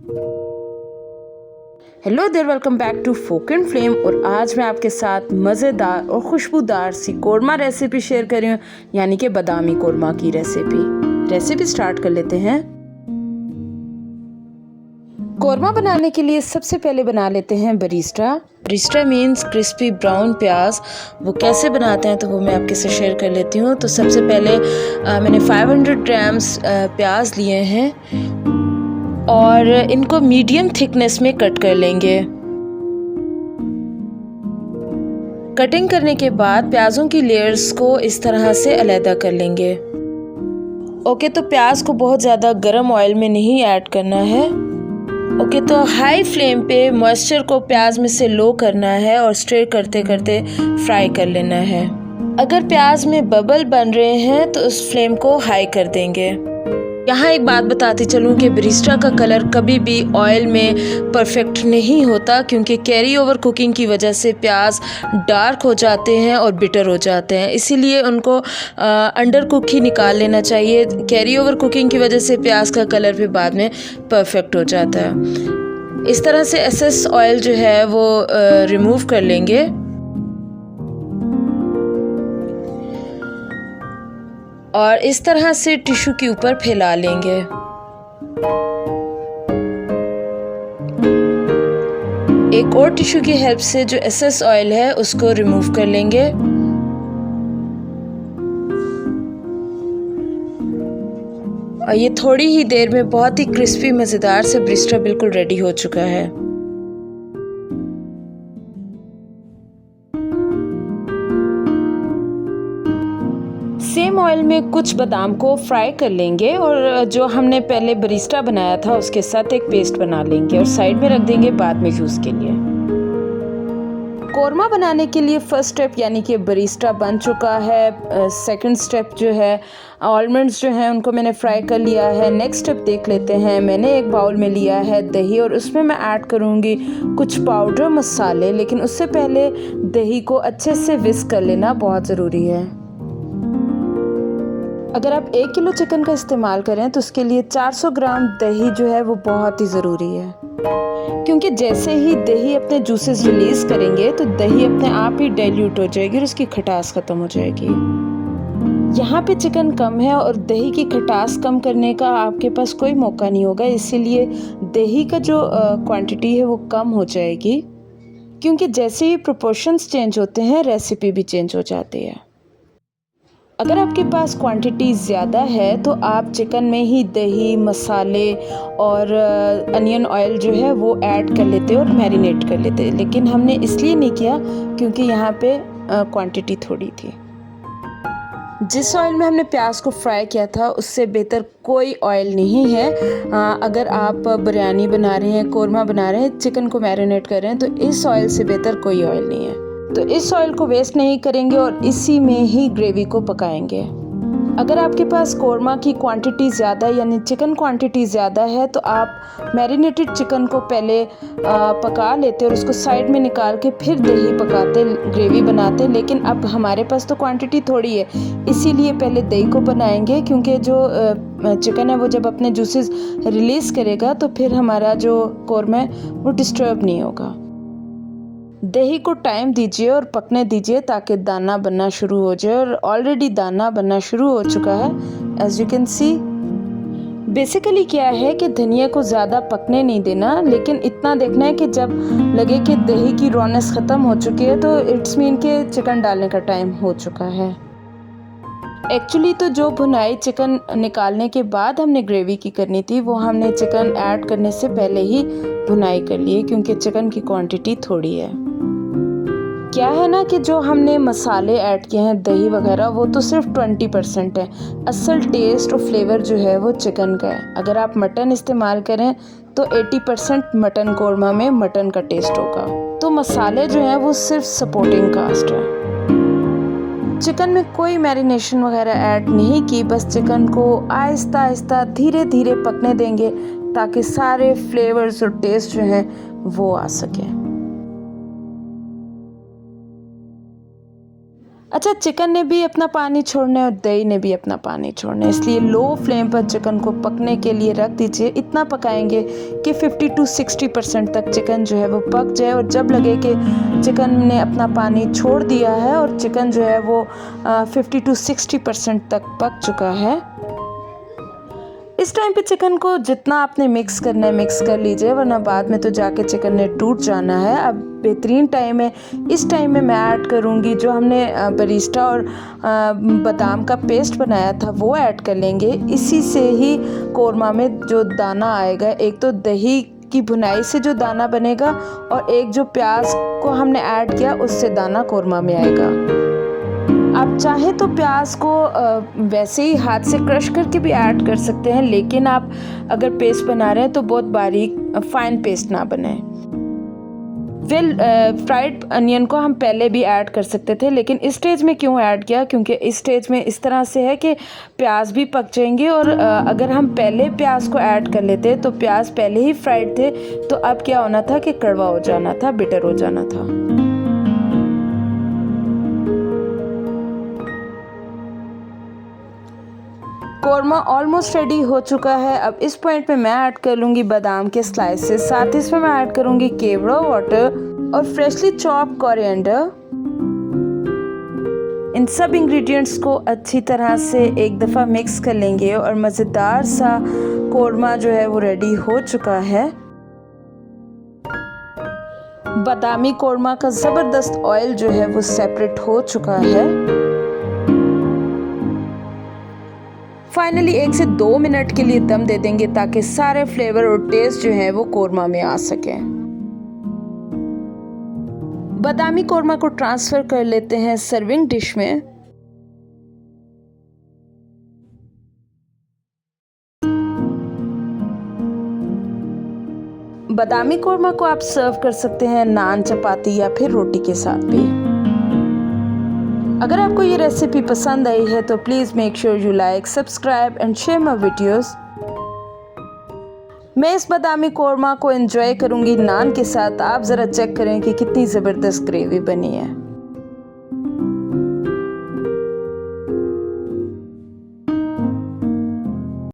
Hello there, welcome back to Folk and Flame. और आज मैं आपके साथ मज़ेदार और खुशबूदार सी कोरमा रेसिपी शेयर कर रही हूँ, यानी कि बादामी कोरमा की रेसिपी स्टार्ट कर लेते हैं। कोरमा बनाने के लिए सबसे पहले बना लेते हैं बरिस्टा मीन्स क्रिस्पी ब्राउन प्याज। वो कैसे बनाते हैं तो वो मैं आपके साथ शेयर कर लेती हूँ। तो सबसे पहले मैंने 500 ग्राम्स प्याज लिए हैं और इनको मीडियम थिकनेस में कट कर लेंगे। कटिंग करने के बाद प्याज़ों की लेयर्स को इस तरह से अलग कर लेंगे। ओके, तो प्याज को बहुत ज़्यादा गर्म ऑयल में नहीं ऐड करना है। ओके, तो हाई फ्लेम पे मॉइस्चर को प्याज में से लो करना है और स्टर करते करते फ्राई कर लेना है। अगर प्याज में बबल बन रहे हैं तो उस फ्लेम को हाई कर देंगे। यहाँ एक बात बताती चलूँ कि बरिस्टा का कलर कभी भी ऑयल में परफेक्ट नहीं होता, क्योंकि कैरी ओवर कुकिंग की वजह से प्याज डार्क हो जाते हैं और बिटर हो जाते हैं। इसीलिए उनको अंडर कुक ही निकाल लेना चाहिए। कैरी ओवर कुकिंग की वजह से प्याज का कलर फिर बाद में परफेक्ट हो जाता है। इस तरह से एक्सेस ऑयल जो है वो रिमूव कर लेंगे। और इस तरह से टिश्यू के ऊपर फैला लेंगे। एक और टिश्यू की हेल्प से जो एक्सेस ऑयल है उसको रिमूव कर लेंगे। और ये थोड़ी ही देर में बहुत ही क्रिस्पी मज़ेदार से बरिस्टा बिल्कुल रेडी हो चुका है। सेम ऑयल में कुछ बादाम को फ्राई कर लेंगे और जो हमने पहले बरिस्टा बनाया था उसके साथ एक पेस्ट बना लेंगे और साइड में रख देंगे बाद में यूज़ के लिए। कोरमा बनाने के लिए फर्स्ट स्टेप यानी कि बरिस्टा बन चुका है। सेकंड स्टेप जो है आलमंड्स जो हैं उनको मैंने फ्राई कर लिया है। नेक्स्ट स्टेप देख लेते हैं। मैंने एक बाउल में लिया है दही और उसमें मैं ऐड करूँगी कुछ पाउडर मसाले, लेकिन उससे पहले दही को अच्छे से विस्क कर लेना बहुत ज़रूरी है। अगर आप 1 किलो चिकन का इस्तेमाल करें तो उसके लिए 400 ग्राम दही जो है वो बहुत ही ज़रूरी है, क्योंकि जैसे ही दही अपने जूसेस रिलीज़ करेंगे तो दही अपने आप ही डाइल्यूट हो जाएगी और उसकी खटास ख़त्म हो जाएगी। यहाँ पे चिकन कम है और दही की खटास कम करने का आपके पास कोई मौका नहीं होगा, इसीलिए दही का जो क्वांटिटी है वो कम हो जाएगी, क्योंकि जैसे ही प्रोपोर्शंस चेंज होते हैं रेसिपी भी चेंज हो जाती है। अगर आपके पास क्वांटिटी ज़्यादा है तो आप चिकन में ही दही, मसाले और अनियन ऑयल जो है वो ऐड कर लेते और मैरिनेट कर लेते, लेकिन हमने इसलिए नहीं किया क्योंकि यहाँ पे क्वांटिटी थोड़ी थी। जिस ऑयल में हमने प्याज को फ्राई किया था उससे बेहतर कोई ऑयल नहीं है। अगर आप बिरयानी बना रहे हैं, कोरमा बना रहे हैं, चिकन को मैरिनेट कर रहे हैं तो इस ऑयल से बेहतर कोई ऑयल नहीं है। तो इस ऑयल को वेस्ट नहीं करेंगे और इसी में ही ग्रेवी को पकाएंगे। अगर आपके पास कोरमा की क्वांटिटी ज़्यादा है यानी चिकन क्वांटिटी ज़्यादा है तो आप मैरिनेटेड चिकन को पहले पका लेते और उसको साइड में निकाल के फिर दही पकाते, ग्रेवी बनाते। लेकिन अब हमारे पास तो क्वांटिटी थोड़ी है, इसीलिए पहले दही को बनाएंगे, क्योंकि जो चिकन है वो जब अपने जूसेस रिलीज़ करेगा तो फिर हमारा जो कोरमा है वो डिस्टर्ब नहीं होगा। दही को टाइम दीजिए और पकने दीजिए ताकि दाना बनना शुरू हो जाए, और ऑलरेडी दाना बनना शुरू हो चुका है as you can see. Basically क्या है कि धनिया को ज़्यादा पकने नहीं देना, लेकिन इतना देखना है कि जब लगे कि दही की रॉनेस ख़त्म हो चुकी है तो इट्स मीन के चिकन डालने का टाइम हो चुका है। एक्चुअली तो जो भुनाई चिकन निकालने के बाद हमने ग्रेवी की करनी थी वो हमने चिकन ऐड करने से पहले ही भुनाई कर ली है, क्योंकि चिकन की क्वांटिटी थोड़ी है। क्या है ना कि जो हमने मसाले ऐड किए हैं, दही वगैरह, वो तो सिर्फ 20% है। असल टेस्ट और फ्लेवर जो है वो चिकन का है। अगर आप मटन इस्तेमाल करें तो 80% मटन कोरमा में मटन का टेस्ट होगा। तो मसाले जो हैं वो सिर्फ सपोर्टिंग कास्ट है। चिकन में कोई मैरिनेशन वगैरह ऐड नहीं की, बस चिकन को आहिस्ता आहिस्ता धीरे धीरे पकने देंगे ताकि सारे फ्लेवर्स और टेस्ट जो हैं वो आ सके। अच्छा, चिकन ने भी अपना पानी छोड़ना है और दही ने भी अपना पानी छोड़ना है, इसलिए लो फ्लेम पर चिकन को पकने के लिए रख दीजिए। इतना पकाएंगे कि 50 to 60% तक चिकन जो है वो पक जाए, और जब लगे कि चिकन ने अपना पानी छोड़ दिया है और चिकन जो है वो 50 to 60% तक पक चुका है, इस टाइम पे चिकन को जितना आपने मिक्स करना है मिक्स कर लीजिए, वरना बाद में तो जाके चिकन ने टूट जाना है। अब बेहतरीन टाइम है, इस टाइम में मैं ऐड करूँगी जो हमने बरिस्टा और बादाम का पेस्ट बनाया था वो ऐड कर लेंगे। इसी से ही कोरमा में जो दाना आएगा, एक तो दही की भुनाई से जो दाना बनेगा और एक जो प्याज को हमने ऐड किया उससे दाना कोरमा में आएगा। आप चाहे तो प्याज को वैसे ही हाथ से क्रश करके भी ऐड कर सकते हैं, लेकिन आप अगर पेस्ट बना रहे हैं तो बहुत बारीक फाइन पेस्ट ना बनाएं। फ्राइड अनियन को हम पहले भी ऐड कर सकते थे, लेकिन इस स्टेज में क्यों ऐड किया, क्योंकि इस स्टेज में इस तरह से है कि प्याज भी पक जाएंगे, और अगर हम पहले प्याज को ऐड कर लेते तो प्याज पहले ही फ्राइड थे, तो अब क्या होना था कि कड़वा हो जाना था, बिटर हो जाना था। कोरमा ऑलमोस्ट रेडी हो चुका है। अब इस पॉइंट पे मैं ऐड कर लूँगी बादाम के स्लाइसेस, साथ ही इसमें मैं ऐड करूँगी केवड़ा वाटर और फ्रेशली चॉप कोरिएंडर। इन सब इंग्रेडिएंट्स को अच्छी तरह से एक दफ़ा मिक्स कर लेंगे और मज़ेदार सा कोरमा जो है वो रेडी हो चुका है। बादामी कोरमा का ज़बरदस्त ऑयल जो है वो सेपरेट हो चुका है। फाइनली 1 से 2 मिनट के लिए दम दे देंगे ताकि सारे फ्लेवर और टेस्ट जो है वो कोरमा में आ सके। बादामी कोरमा को ट्रांसफ़र कर लेते हैं सर्विंग डिश में। बादामी कोरमा को आप सर्व कर सकते हैं नान, चपाती या फिर रोटी के साथ भी। अगर आपको ये रेसिपी पसंद आई है तो please make sure you like, subscribe and share my videos. मैं इस बादामी कोरमा को एंजॉय करूँगी नान के साथ। आप ज़रा चेक करें कि कितनी ज़बरदस्त ग्रेवी बनी है।